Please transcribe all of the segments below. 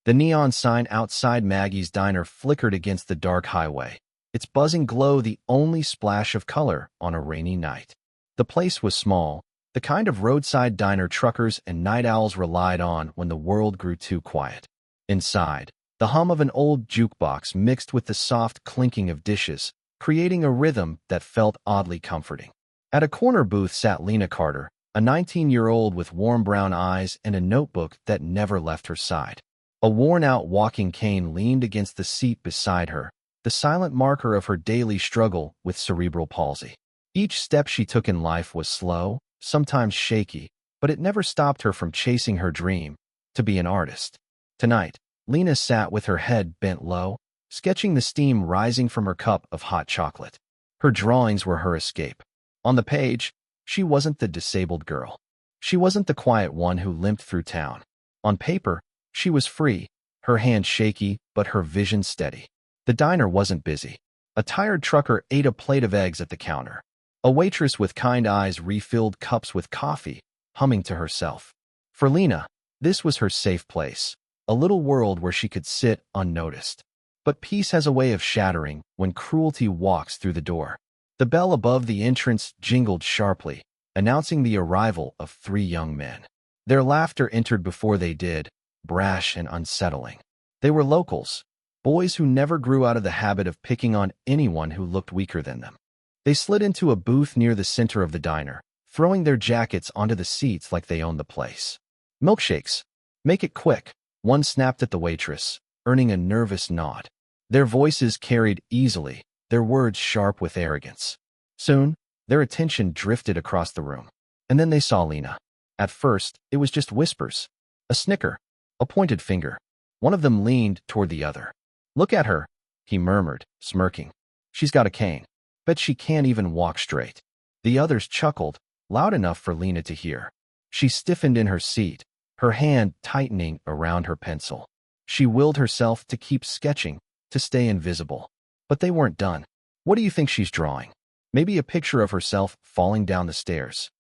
The neon sign outside Maggie's diner flickered against the dark highway, its buzzing glow the only splash of color on a rainy night. The place was small, the kind of roadside diner truckers and night owls relied on when the world grew too quiet. Inside, the hum of an old jukebox mixed with the soft clinking of dishes, creating a rhythm that felt oddly comforting. At a corner booth sat Lena Carter, a 19-year-old with warm brown eyes and a notebook that never left her side. A worn-out walking cane leaned against the seat beside her, the silent marker of her daily struggle with cerebral palsy. Each step she took in life was slow, sometimes shaky, but it never stopped her from chasing her dream, to be an artist. Tonight, Lena sat with her head bent low, sketching the steam rising from her cup of hot chocolate. Her drawings were her escape. On the page, she wasn't the disabled girl. She wasn't the quiet one who limped through town. On paper, she was free, her hand shaky, but her vision steady. The diner wasn't busy. A tired trucker ate a plate of eggs at the counter. A waitress with kind eyes refilled cups with coffee, humming to herself. For Lena, this was her safe place, a little world where she could sit unnoticed. But peace has a way of shattering when cruelty walks through the door. The bell above the entrance jingled sharply, announcing the arrival of 3 young men. Their laughter entered before they did, brash and unsettling. They were locals, boys who never grew out of the habit of picking on anyone who looked weaker than them. They slid into a booth near the center of the diner, throwing their jackets onto the seats like they owned the place. "Milkshakes. Make it quick," one snapped at the waitress, earning a nervous nod. Their voices carried easily, their words sharp with arrogance. Soon, their attention drifted across the room. And then they saw Lena. At first, it was just whispers. A snicker. A pointed finger. One of them leaned toward the other. "Look at her," he murmured, smirking. "She's got a cane. Bet she can't even walk straight." The others chuckled, loud enough for Lena to hear. She stiffened in her seat, her hand tightening around her pencil. She willed herself to keep sketching, to stay invisible. But they weren't done. "What do you think she's drawing?" "Maybe a picture of herself falling down the stairs."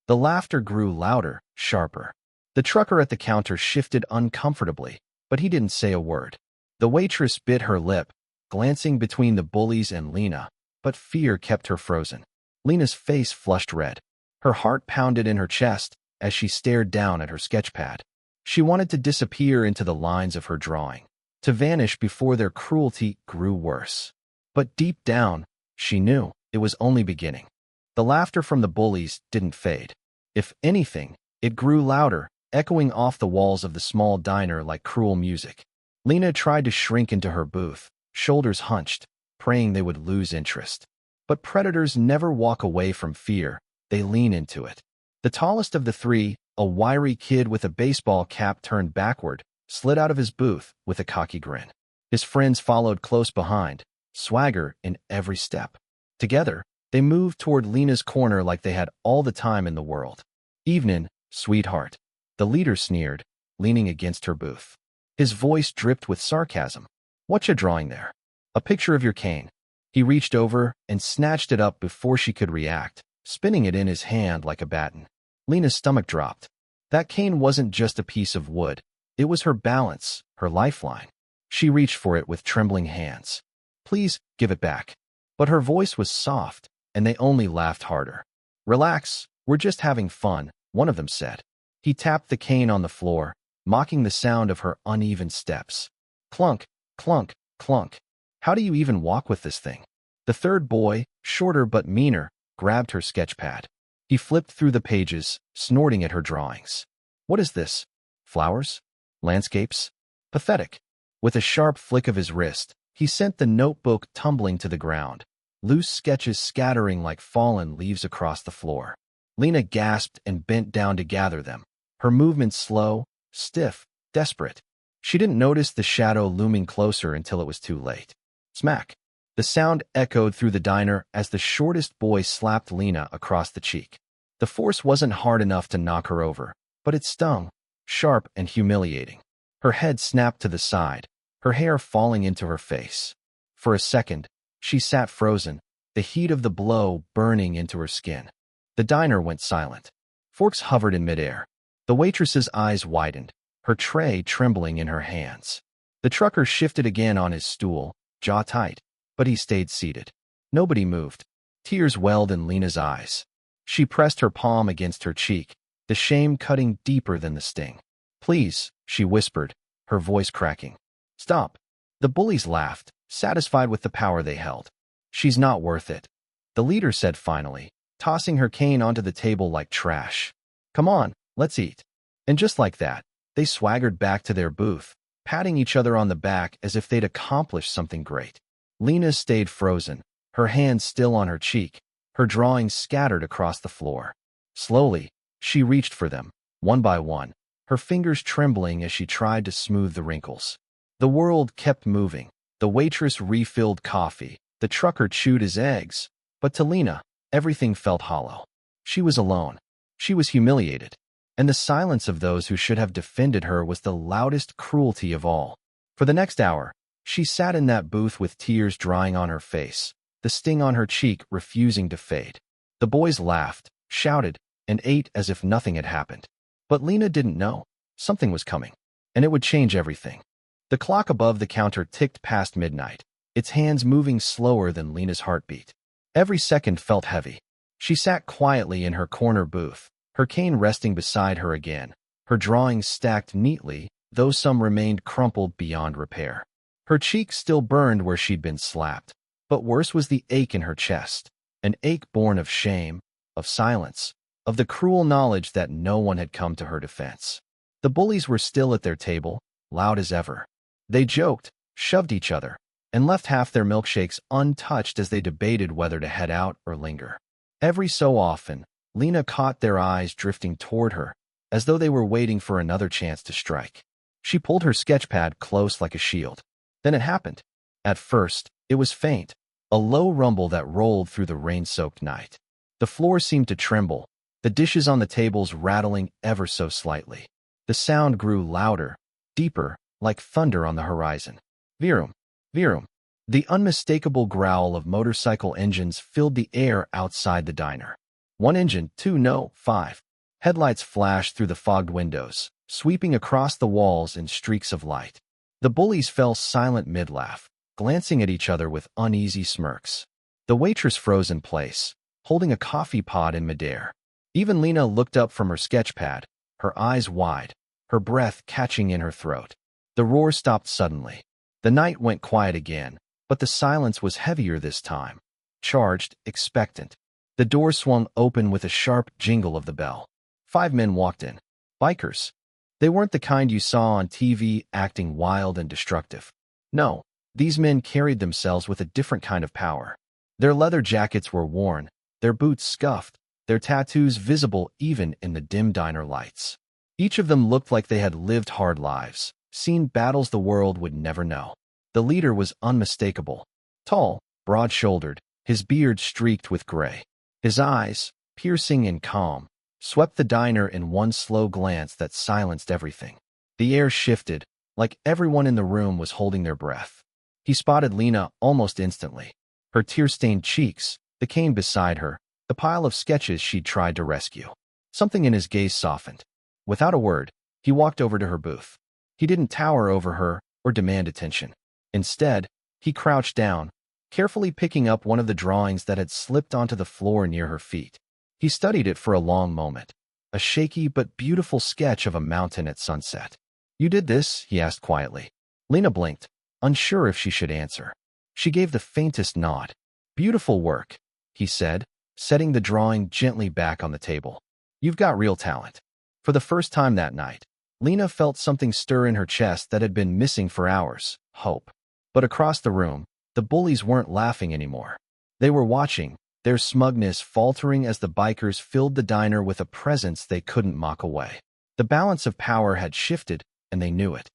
The laughter grew louder, sharper. The trucker at the counter shifted uncomfortably, but he didn't say a word. The waitress bit her lip, glancing between the bullies and Lena, but fear kept her frozen. Lena's face flushed red. Her heart pounded in her chest as she stared down at her sketchpad. She wanted to disappear into the lines of her drawing, to vanish before their cruelty grew worse. But deep down, she knew it was only beginning. The laughter from the bullies didn't fade. If anything, it grew louder, echoing off the walls of the small diner like cruel music. Lena tried to shrink into her booth, shoulders hunched, praying they would lose interest. But predators never walk away from fear, they lean into it. The tallest of the 3, a wiry kid with a baseball cap turned backward, slid out of his booth with a cocky grin. His friends followed close behind, swagger in every step. Together, they moved toward Lena's corner like they had all the time in the world. "Evenin', sweetheart," the leader sneered, leaning against her booth. His voice dripped with sarcasm. "What you drawing there?" "A picture of your cane." He reached over and snatched it up before she could react, spinning it in his hand like a baton. Lena's stomach dropped. That cane wasn't just a piece of wood. It was her balance, her lifeline. She reached for it with trembling hands. "Please, give it back." But her voice was soft, and they only laughed harder. "Relax, we're just having fun," one of them said. He tapped the cane on the floor, mocking the sound of her uneven steps. Clunk, clunk, clunk. "How do you even walk with this thing?" The third boy, shorter but meaner, grabbed her sketchpad. He flipped through the pages, snorting at her drawings. "What is this? Flowers? Landscapes? Pathetic." With a sharp flick of his wrist, he sent the notebook tumbling to the ground, loose sketches scattering like fallen leaves across the floor. Lena gasped and bent down to gather them, her movements slow, stiff, desperate. She didn't notice the shadow looming closer until it was too late. Smack! The sound echoed through the diner as the shortest boy slapped Lena across the cheek. The force wasn't hard enough to knock her over, but it stung, sharp and humiliating. Her head snapped to the side, her hair falling into her face. For a second, she sat frozen, the heat of the blow burning into her skin. The diner went silent. Forks hovered in midair. The waitress's eyes widened, her tray trembling in her hands. The trucker shifted again on his stool, jaw tight, but he stayed seated. Nobody moved. Tears welled in Lena's eyes. She pressed her palm against her cheek, the shame cutting deeper than the sting. "Please," she whispered, her voice cracking. "Stop." The bullies laughed, satisfied with the power they held. "She's not worth it," the leader said finally, tossing her cane onto the table like trash. "Come on, let's eat." And just like that, they swaggered back to their booth, patting each other on the back as if they'd accomplished something great. Lena stayed frozen, her hand still on her cheek, her drawings scattered across the floor. Slowly, she reached for them, one by one, her fingers trembling as she tried to smooth the wrinkles. The world kept moving. The waitress refilled coffee, the trucker chewed his eggs, but to Lena, everything felt hollow. She was alone. She was humiliated. And the silence of those who should have defended her was the loudest cruelty of all. For the next hour, she sat in that booth with tears drying on her face, the sting on her cheek refusing to fade. The boys laughed, shouted, and ate as if nothing had happened. But Lena didn't know. Something was coming, and it would change everything. The clock above the counter ticked past midnight, its hands moving slower than Lena's heartbeat. Every second felt heavy. She sat quietly in her corner booth, her cane resting beside her again, her drawings stacked neatly, though some remained crumpled beyond repair. Her cheeks still burned where she'd been slapped, but worse was the ache in her chest, an ache born of shame, of silence, of the cruel knowledge that no one had come to her defense. The bullies were still at their table, loud as ever. They joked, shoved each other, and left half their milkshakes untouched as they debated whether to head out or linger. Every so often, Lena caught their eyes drifting toward her, as though they were waiting for another chance to strike. She pulled her sketchpad close like a shield. Then it happened. At first, it was faint, a low rumble that rolled through the rain-soaked night. The floor seemed to tremble, the dishes on the tables rattling ever so slightly. The sound grew louder, deeper, like thunder on the horizon. Virum, virum. The unmistakable growl of motorcycle engines filled the air outside the diner. One engine, two, no, five. Headlights flashed through the fogged windows, sweeping across the walls in streaks of light. The bullies fell silent mid-laugh, glancing at each other with uneasy smirks. The waitress froze in place, holding a coffee pot in midair. Even Lena looked up from her sketchpad, her eyes wide, her breath catching in her throat. The roar stopped suddenly. The night went quiet again, but the silence was heavier this time, charged, expectant. The door swung open with a sharp jingle of the bell. 5 men walked in. Bikers. They weren't the kind you saw on TV acting wild and destructive. No, these men carried themselves with a different kind of power. Their leather jackets were worn, their boots scuffed, their tattoos visible even in the dim diner lights. Each of them looked like they had lived hard lives, seen battles the world would never know. The leader was unmistakable. Tall, broad-shouldered, his beard streaked with gray. His eyes, piercing and calm, swept the diner in one slow glance that silenced everything. The air shifted, like everyone in the room was holding their breath. He spotted Lena almost instantly. Her tear-stained cheeks, the cane beside her, the pile of sketches she'd tried to rescue. Something in his gaze softened. Without a word, he walked over to her booth. He didn't tower over her or demand attention. Instead, he crouched down, carefully picking up one of the drawings that had slipped onto the floor near her feet. He studied it for a long moment, a shaky but beautiful sketch of a mountain at sunset. "You did this?" he asked quietly. Lena blinked, unsure if she should answer. She gave the faintest nod. "Beautiful work," he said, setting the drawing gently back on the table. "You've got real talent." For the first time that night, Lena felt something stir in her chest that had been missing for hours: hope. But across the room, the bullies weren't laughing anymore. They were watching, their smugness faltering as the bikers filled the diner with a presence they couldn't mock away. The balance of power had shifted, and they knew it.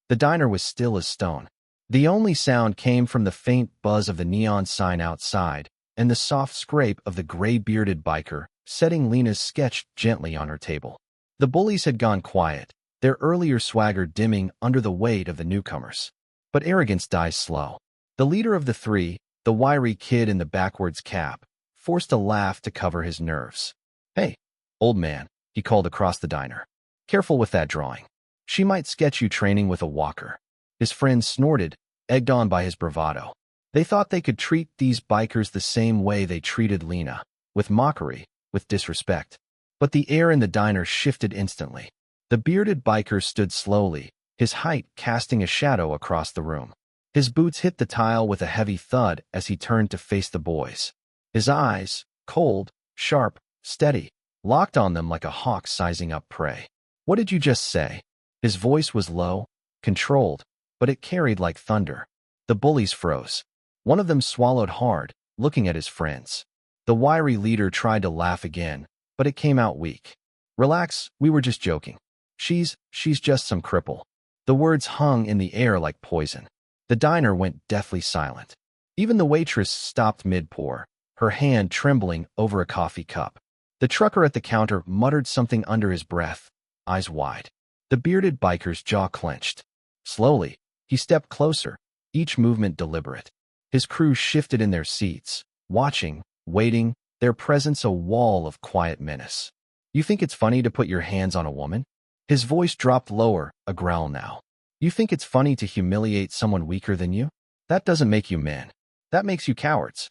The diner was still as stone. The only sound came from the faint buzz of the neon sign outside and the soft scrape of the gray-bearded biker setting Lena's sketch gently on her table. The bullies had gone quiet, their earlier swagger dimming under the weight of the newcomers. But arrogance dies slow. The leader of the three, the wiry kid in the backwards cap, forced a laugh to cover his nerves. "Hey, old man," he called across the diner. "Careful with that drawing." She might sketch you training with a walker. His friends snorted, egged on by his bravado. They thought they could treat these bikers the same way they treated Lena, with mockery, with disrespect. But the air in the diner shifted instantly. The bearded biker stood slowly, his height casting a shadow across the room. His boots hit the tile with a heavy thud as he turned to face the boys. His eyes, cold, sharp, steady, locked on them like a hawk sizing up prey. "What did you just say?" His voice was low, controlled, but it carried like thunder. The bullies froze. One of them swallowed hard, looking at his friends. The wiry leader tried to laugh again, but it came out weak. "Relax, we were just joking. She's just some cripple." The words hung in the air like poison. The diner went deathly silent. Even the waitress stopped mid-pour, her hand trembling over a coffee cup. The trucker at the counter muttered something under his breath, eyes wide. The bearded biker's jaw clenched. Slowly, he stepped closer, each movement deliberate. His crew shifted in their seats, watching, waiting, their presence a wall of quiet menace. "You think it's funny to put your hands on a woman?" His voice dropped lower, a growl now. "You think it's funny to humiliate someone weaker than you? That doesn't make you men. That makes you cowards."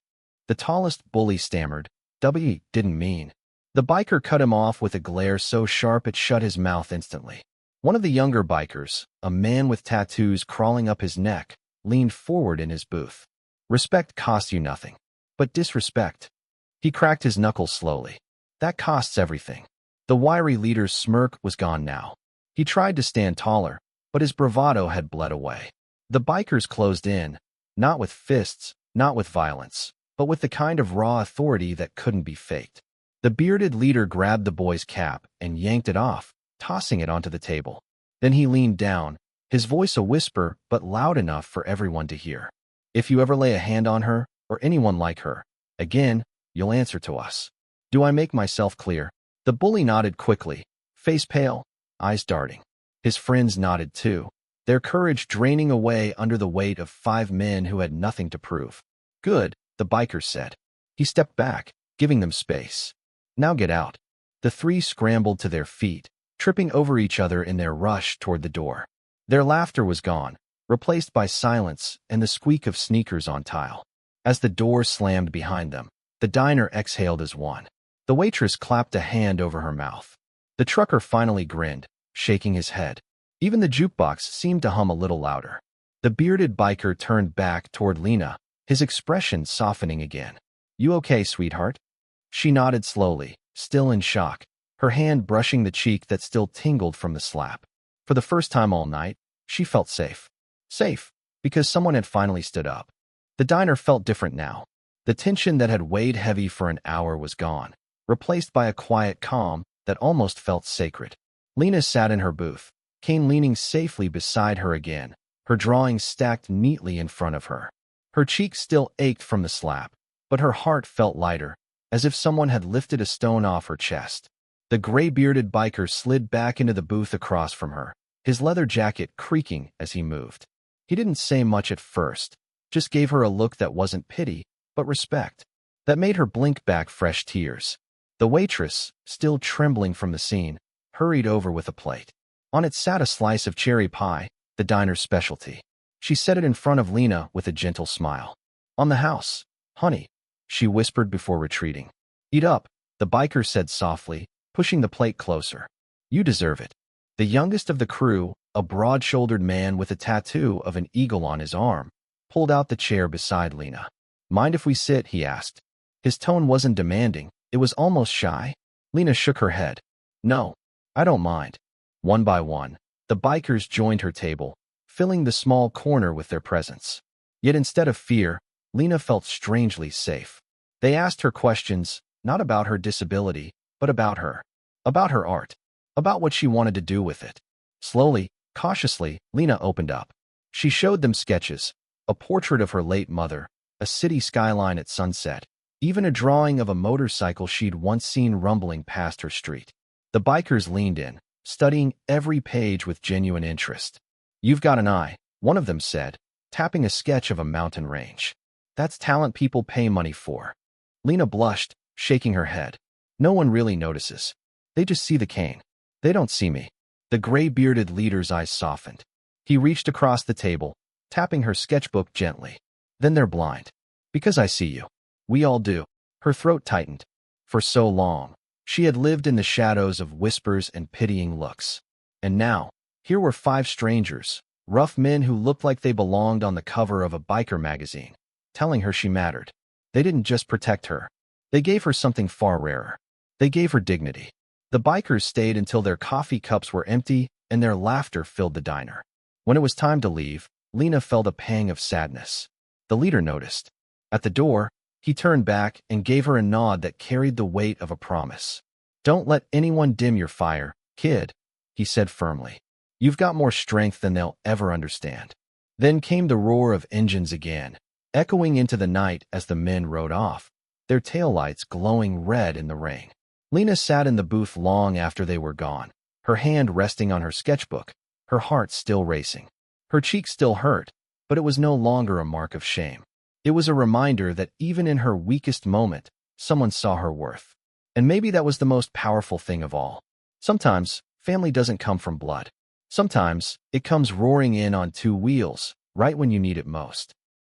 The tallest bully stammered, "W didn't mean." The biker cut him off with a glare so sharp it shut his mouth instantly. One of the younger bikers, a man with tattoos crawling up his neck, leaned forward in his booth. "Respect costs you nothing. But disrespect." He cracked his knuckles slowly. "That costs everything." The wiry leader's smirk was gone now. He tried to stand taller, but his bravado had bled away. The bikers closed in, not with fists, not with violence, but with the kind of raw authority that couldn't be faked. The bearded leader grabbed the boy's cap and yanked it off, tossing it onto the table. Then he leaned down, his voice a whisper but loud enough for everyone to hear. "If you ever lay a hand on her, or anyone like her, again, you'll answer to us. Do I make myself clear?" The bully nodded quickly, face pale, eyes darting. His friends nodded too, their courage draining away under the weight of 5 men who had nothing to prove. "Good," the biker said. He stepped back, giving them space. "Now get out." The 3 scrambled to their feet, tripping over each other in their rush toward the door. Their laughter was gone, replaced by silence and the squeak of sneakers on tile. As the door slammed behind them, the diner exhaled as one. The waitress clapped a hand over her mouth. The trucker finally grinned, shaking his head. Even the jukebox seemed to hum a little louder. The bearded biker turned back toward Lena, his expression softening again. "You okay, sweetheart?" She nodded slowly, still in shock, her hand brushing the cheek that still tingled from the slap. For the first time all night, she felt safe. Safe, because someone had finally stood up. The diner felt different now. The tension that had weighed heavy for an hour was gone, replaced by a quiet calm that almost felt sacred. Lena sat in her booth, Kane leaning safely beside her again, her drawings stacked neatly in front of her. Her cheeks still ached from the slap, but her heart felt lighter, as if someone had lifted a stone off her chest. The gray-bearded biker slid back into the booth across from her, his leather jacket creaking as he moved. He didn't say much at first, just gave her a look that wasn't pity, but respect, that made her blink back fresh tears. The waitress, still trembling from the scene, hurried over with a plate. On it sat a slice of cherry pie, the diner's specialty. She set it in front of Lena with a gentle smile. "On the house, honey," she whispered before retreating. "Eat up," the biker said softly, pushing the plate closer. "You deserve it." The youngest of the crew, a broad-shouldered man with a tattoo of an eagle on his arm, pulled out the chair beside Lena. "Mind if we sit?" he asked. His tone wasn't demanding, it was almost shy. Lena shook her head. "No, I don't mind." One by one, the bikers joined her table, filling the small corner with their presence. Yet instead of fear, Lena felt strangely safe. They asked her questions, not about her disability, but about her art, about what she wanted to do with it. Slowly, cautiously, Lena opened up. She showed them sketches, a portrait of her late mother, a city skyline at sunset, even a drawing of a motorcycle she'd once seen rumbling past her street. The bikers leaned in, studying every page with genuine interest. "You've got an eye," one of them said, tapping a sketch of a mountain range. "That's talent people pay money for." Lena blushed, shaking her head. "No one really notices. They just see the cane. They don't see me." The gray-bearded leader's eyes softened. He reached across the table, tapping her sketchbook gently. Then they're blind. Because I see you. We all do. Her throat tightened. For so long, she had lived in the shadows of whispers and pitying looks. And now, here were 5 strangers, rough men who looked like they belonged on the cover of a biker magazine, telling her she mattered. They didn't just protect her. They gave her something far rarer. They gave her dignity. The bikers stayed until their coffee cups were empty and their laughter filled the diner. When it was time to leave, Lena felt a pang of sadness. The leader noticed. At the door, he turned back and gave her a nod that carried the weight of a promise. "Don't let anyone dim your fire, kid," he said firmly. "You've got more strength than they'll ever understand." Then came the roar of engines again, echoing into the night as the men rode off, their taillights glowing red in the rain. Lena sat in the booth long after they were gone, her hand resting on her sketchbook, her heart still racing. Her cheeks still hurt, but it was no longer a mark of shame. It was a reminder that even in her weakest moment, someone saw her worth. And maybe that was the most powerful thing of all. Sometimes, family doesn't come from blood. Sometimes, it comes roaring in on 2 wheels, right when you need it most.